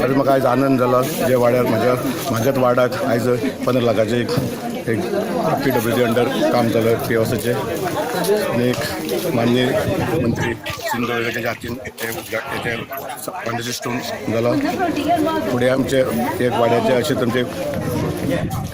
खरेंच म्हाका आयज आनंद जालो जे वाड्यार म्हाज्याच वाड्याक आयज 15 लाखाचे एक PWD अंडर काम जालें PWSचे आनी एक माननीय मंत्री सिंधू तेच्या हातीन हेचे फाउंडेशन स्टोन जालो फुडें आमचे एक वाड्याचे अशें तुमचे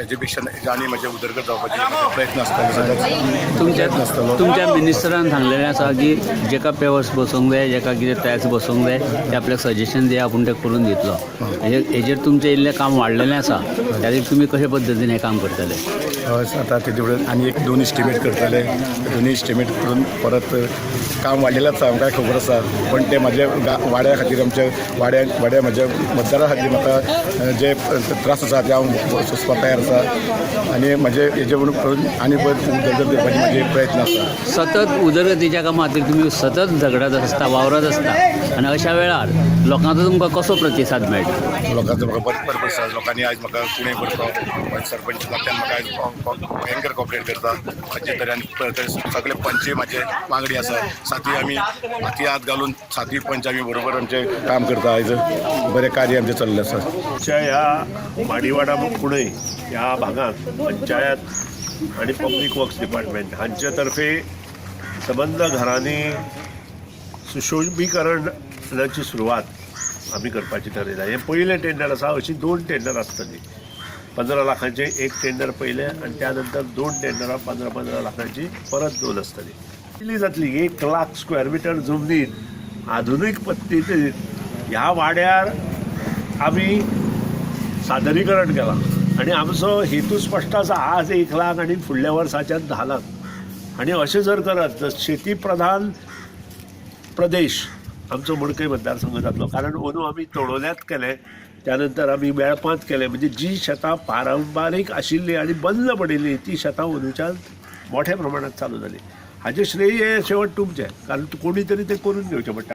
एज्युकेशन आनी म्हजे उदरगत जावपाचे प्रयत्न आसतलो तुमच्या मिनिस्टरान सांगलेलें आसा की जेका पेवर्स बसोवंक जाय जेका कितें टॅक्स बसोवंक जाय ते आपल्याक सजेशन दिया आपूण ते करून दितलो हेजेर तुमचें इल्लें काम वाडलेलें आसा त्याखातीर तुमी कशे पद्दतीन हें काम करतले हय आतां तेजे कडेन आनी एक 2 इस्टिमेट करतले 2 इस्टिमेट करून परत काम वाडलेलें आसा आमकां खबर आसा पण ते म्हाज्या वाड्या खातीर आमच्या वाड्या म्हाज्या मतदारा खातीर म्हाका जे त्रास आसा ते हांव सोंसपाक तयार आसा आनी म्हाजे हेजे म्हणून करून आनी परत उदरगत करपाचे म्हाजे प्रयत्न आसा सतत उदरगतीच्या कामा खातीर तुमी सतत झगडत आसता वावरत आसता आनी अशा वेळार लोकांचो तुमकां कसो प्रतिसाद मेळटा लोकांचो म्हाका बरो प्रतिसाद लोकांनी आयज म्हाका पुणे करता सरपंच लोकांनी म्हाका आयज भयंकर कॉपरेट करता अशे तरेन सगळे पंच म्हाजे वांगडी आसा साथी आमी हाती हात घालून साथी पंच आमी बरोबर आमचें काम करता आयज बरें कार्य आमचें चल्लें आसा ह्या माडीवाडा पुणे ह्या भागात पंचायत आणि पब्लिक वर्क्स डिपार्टमेंट हांचे तर्फे संबंध घरांनी सुशोभीकरणाची सुरवात आमी करपाची थारायला हे पयलें टेंडर आसा अशी 2 टेंडर आसतली 15 लाखांचे एक टेंडर पयलें आनी त्या नंतर 2 टेंडरां 15 लाखांची परत 2 आसतली दिल्ली जातली 1 लाख स्क्वेअर मिटर जमनीत आधुनीक पद्दतीन ह्या वाड्यार आमी सादरीकरण केलां आनी आमचो हेतू स्पश्ट आसा आज 1 लाख आनी फुडल्या वर्साच्यान 10 लाख आनी अशें जर करत शेती प्रधान प्रदेश आमचो मडकय मतदारसंघ जातलो कारण अंदू आमी तोणोल्यांत केलें त्यानंतर आमी वेळपांत केलें म्हणजे जी शेतां पारंपारीक आशिल्लीं आनी बंद पडिल्लीं ती शेतां अंदूच्यान मोठ्या प्रमाणांत चालू जाली हाजें श्रेय हे शेवट तुमचें कारण कोणी तरी तें करून घेवचें पडटा